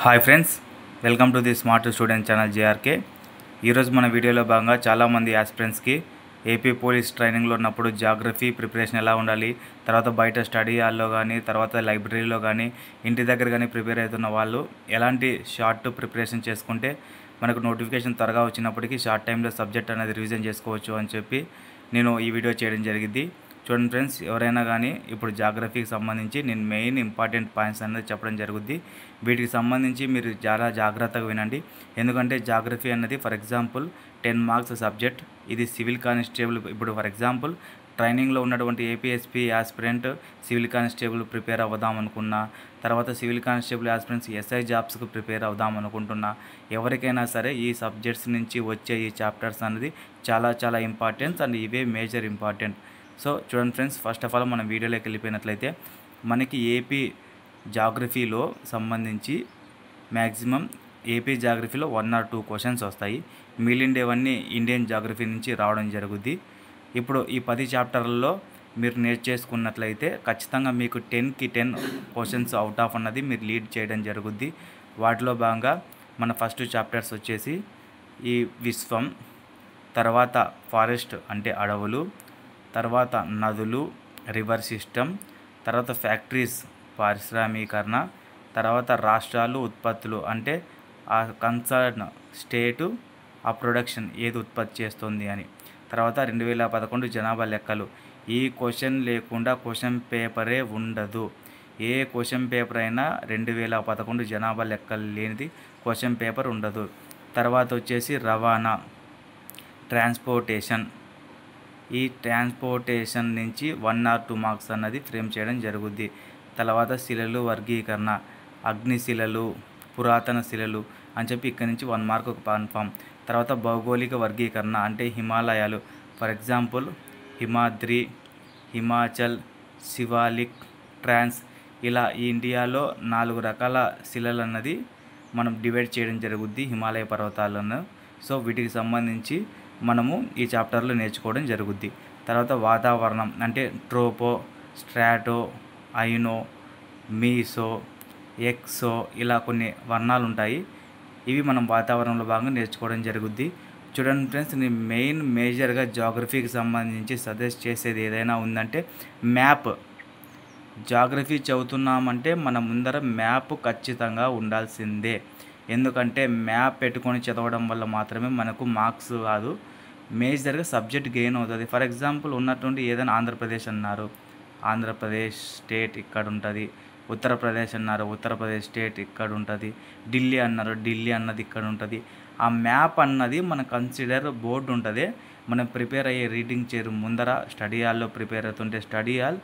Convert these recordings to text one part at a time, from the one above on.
Hi friends, welcome to the smart student channel JRK. ఈరోజు మన వీడియోలో భాగంగా చాలామంది ఆస్పిరెంట్స్కి ఏపీ పోలీస్ ట్రైనింగ్లో ఉన్నప్పుడు జాగ్రఫీ ప్రిపరేషన్ ఎలా ఉండాలి, తర్వాత బయట స్టడీ హాల్లో కానీ, తర్వాత లైబ్రరీలో కానీ, ఇంటి దగ్గర కానీ ప్రిపేర్ అవుతున్న వాళ్ళు ఎలాంటి షార్ట్ ప్రిపరేషన్ చేసుకుంటే మనకు నోటిఫికేషన్ త్వరగా వచ్చినప్పటికీ షార్ట్ టైంలో సబ్జెక్ట్ అనేది రివిజన్ చేసుకోవచ్చు అని చెప్పి నేను ఈ వీడియో చేయడం జరిగింది. చూడండి ఫ్రెండ్స్, ఎవరైనా కానీ ఇప్పుడు జాగ్రఫీకి సంబంధించి నేను మెయిన్ ఇంపార్టెంట్ పాయింట్స్ అనేది చెప్పడం జరుగుద్ది. వీటికి సంబంధించి మీరు చాలా జాగ్రత్తగా వినండి. ఎందుకంటే జాగ్రఫీ అన్నది ఫర్ ఎగ్జాంపుల్ 10 మార్క్స్ సబ్జెక్ట్. ఇది సివిల్ కానిస్టేబుల్, ఇప్పుడు ఫర్ ఎగ్జాంపుల్ ట్రైనింగ్లో ఉన్నటువంటి APSP aspirant civil constable prepare అవుదాం అనుకున్నా, తర్వాత సివిల్ కానిస్టేబుల్ యాస్పిరెంట్స్ ఎస్ఐ జాబ్స్కి ప్రిపేర్ అవుదాం అనుకుంటున్నా, ఎవరికైనా సరే ఈ సబ్జెక్ట్స్ నుంచి వచ్చే ఈ చాప్టర్స్ అనేది చాలా ఇంపార్టెంట్ అండ్ ఇవే మేజర్ ఇంపార్టెంట్. సో చూడండి ఫ్రెండ్స్, ఫస్ట్ ఆఫ్ ఆల్ మనం వీడియోలోకి వెళ్ళిపోయినట్లయితే మనకి ఏపీ జాగ్రఫీలో సంబంధించి మ్యాక్సిమం ఏపీ జాగ్రఫీలో 1 or 2 క్వశ్చన్స్ వస్తాయి. మిగిలిండేవన్నీ ఇండియన్ జాగ్రఫీ నుంచి రావడం జరుగుద్ది. ఇప్పుడు ఈ 10 చాప్టర్లలో మీరు నేర్చేసుకున్నట్లయితే ఖచ్చితంగా మీకు 10కి 10 క్వశ్చన్స్ అవుట్ ఆఫ్ అన్నది మీరు లీడ్ చేయడం జరుగుద్ది. వాటిలో భాగంగా మన ఫస్ట్ చాప్టర్స్ వచ్చేసి ఈ విశ్వం, తర్వాత ఫారెస్ట్ అంటే అడవులు, తర్వాత నదులు రివర్ సిస్టమ్, తర్వాత ఫ్యాక్టరీస్ పారిశ్రామీకరణ, తర్వాత రాష్ట్రాలు ఉత్పత్తులు అంటే ఆ కన్సర్న్ స్టేటు ఆ ప్రొడక్షన్ ఏది ఉత్పత్తి చేస్తుంది అని, తర్వాత 2011 జనాభా లెక్కలు. ఈ క్వశ్చన్ లేకుండా క్వశ్చన్ పేపరే ఉండదు. ఏ క్వశ్చన్ పేపర్ అయినా 2011 జనాభా లెక్కలు లేనిది క్వశ్చన్ పేపర్ ఉండదు. తర్వాత వచ్చేసి రవాణా ట్రాన్స్పోర్టేషన్. ఈ ట్రాన్స్పోర్టేషన్ నుంచి 1 or 2 మార్క్స్ అన్నది ఫ్రేమ్ చేయడం జరుగుద్ది. తర్వాత శిలలు వర్గీకరణ, అగ్నిశిలలు, పురాతన శిలలు అని చెప్పి ఇక్కడ నుంచి 1 మార్క్ కన్ఫామ్. తర్వాత భౌగోళిక వర్గీకరణ అంటే హిమాలయాలు, ఫర్ ఎగ్జాంపుల్ హిమాద్రి, హిమాచల్, శివాలిక్, ట్రాన్స్, ఇలా ఈ ఇండియాలో 4 రకాల శిలలు అన్నది మనం డివైడ్ చేయడం జరుగుద్ది హిమాలయ పర్వతాలను. సో వీటికి సంబంధించి మనము ఈ చాప్టర్లో నేర్చుకోవడం జరుగుద్ది. తర్వాత వాతావరణం అంటే ట్రోపో, స్ట్రాటో, ఐనో, మీసో, ఎక్సో, ఇలా కొన్ని వర్ణాలు ఉంటాయి. ఇవి మనం వాతావరణంలో భాగంగా నేర్చుకోవడం జరుగుద్ది. చూడండి ఫ్రెండ్స్, నేను మేజర్గా జాగ్రఫీకి సంబంధించి సజెస్ట్ చేసేది ఏదైనా ఉందంటే మ్యాప్. జాగ్రఫీ చదువుతున్నామంటే మన ముందర మ్యాప్ ఖచ్చితంగా ఉండాల్సిందే. ఎందుకంటే మ్యాప్ పెట్టుకొని చదవడం వల్ల మాత్రమే మనకు మార్క్స్ కాదు, మేజర్గా సబ్జెక్ట్ గెయిన్ అవుతుంది. ఫర్ ఎగ్జాంపుల్ ఉన్నటువంటి ఏదైనా ఆంధ్రప్రదేశ్ అన్నారు, ఆంధ్రప్రదేశ్ స్టేట్ ఇక్కడ ఉంటుంది. ఉత్తరప్రదేశ్ అన్నారు, ఉత్తరప్రదేశ్ స్టేట్ ఇక్కడ ఉంటుంది. ఢిల్లీ అన్నారు, ఢిల్లీ అన్నది ఇక్కడ ఉంటుంది. ఆ మ్యాప్ అన్నది మన కన్సిడర్ బోర్డు ఉంటుంది. మనం ప్రిపేర్ అయ్యే రీడింగ్ చైర్ ముందర స్టడీ హాల్లో ప్రిపేర్ అవుతుంటే స్టడీ హాల్,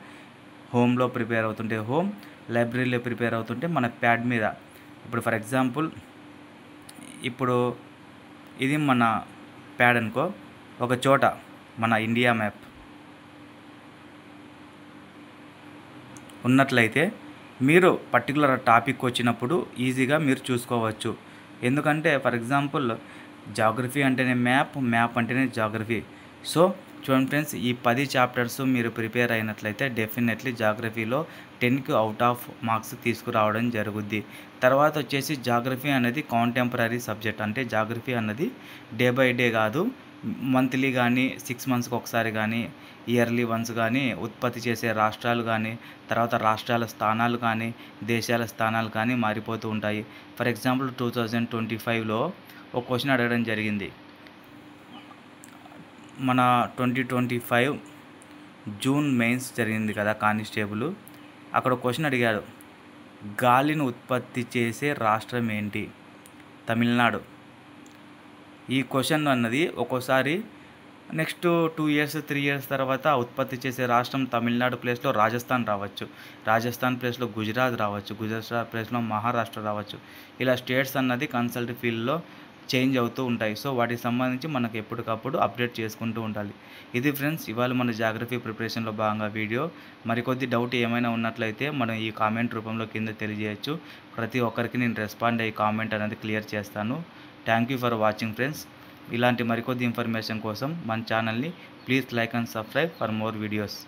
హోమ్లో ప్రిపేర్ అవుతుంటే హోమ్, లైబ్రరీలో ప్రిపేర్ అవుతుంటే మన ప్యాడ్ మీద. ఇప్పుడు ఫర్ ఎగ్జాంపుల్ ఇప్పుడు ఇది మన ప్యాడ్ అనుకో, ఒక చోట మన ఇండియా మ్యాప్ ఉన్నట్లయితే మీరు పర్టికులర్ టాపిక్ వచ్చినప్పుడు ఈజీగా మీరు చూసుకోవచ్చు. ఎందుకంటే ఫర్ ఎగ్జాంపుల్ జాగ్రఫీ అంటేనే మ్యాప్, మ్యాప్ అంటేనే జాగ్రఫీ. సో చూడండి ఫ్రెండ్స్, ఈ 10 చాప్టర్స్ మీరు ప్రిపేర్ అయినట్లయితే డెఫినెట్లీ జాగ్రఫీలో 10కి అవుట్ ఆఫ్ మార్క్స్ తీసుకురావడం జరుగుద్ది. తర్వాత వచ్చేసి జాగ్రఫీ అనేది కాంటెంపరీ సబ్జెక్ట్. అంటే జాగ్రఫీ అన్నది డే బై డే కాదు, మంత్లీ కానీ 6 monthsకి ఒకసారి కానీ ఇయర్లీ వన్స్ కానీ ఉత్పత్తి చేసే రాష్ట్రాలు కానీ, తర్వాత రాష్ట్రాల స్థానాలు కానీ, దేశాల స్థానాలు కానీ మారిపోతూ ఉంటాయి. ఫర్ ఎగ్జాంపుల్ 2025లో ఒక క్వశ్చన్ అడగడం జరిగింది. మన 2025 జూన్ మెయిన్స్ జరిగింది కదా కానిస్టేబుల్, అక్కడ క్వశ్చన్ అడిగాడు, గాలిని ఉత్పత్తి చేసే రాష్ట్రం ఏంటి? తమిళనాడు. ఈ క్వశ్చన్ అన్నది ఒక్కోసారి నెక్స్ట్ 2 years 3 years తర్వాత ఉత్పత్తి చేసే రాష్ట్రం తమిళనాడు ప్లేస్లో రాజస్థాన్ రావచ్చు, రాజస్థాన్ ప్లేస్లో గుజరాత్ రావచ్చు, గుజరాత్ ప్లేస్లో మహారాష్ట్ర రావచ్చు. ఇలా స్టేట్స్ అన్నది కన్సల్ట్ ఫీల్డ్లో చేంజ్ అవుతూ ఉంటాయి. సో వాటికి సంబంధించి మనకు ఎప్పటికప్పుడు అప్డేట్ చేసుకుంటూ ఉండాలి. ఇది ఫ్రెండ్స్ ఇవాళ మన జాగ్రఫీ ప్రిపరేషన్లో భాగంగా వీడియో. మరికొద్ది డౌట్ ఏమైనా ఉన్నట్లయితే మనం ఈ కామెంట్ రూపంలో కింద తెలియజేయచ్చు. ప్రతి ఒక్కరికి నేను రెస్పాండ్ అయ్యి కామెంట్ అనేది క్లియర్ చేస్తాను. Thank you for watching friends. ఇలాంటి మరికొద్ది ఇన్ఫర్మేషన్ కోసం మన ఛానల్ని please like and subscribe for more videos.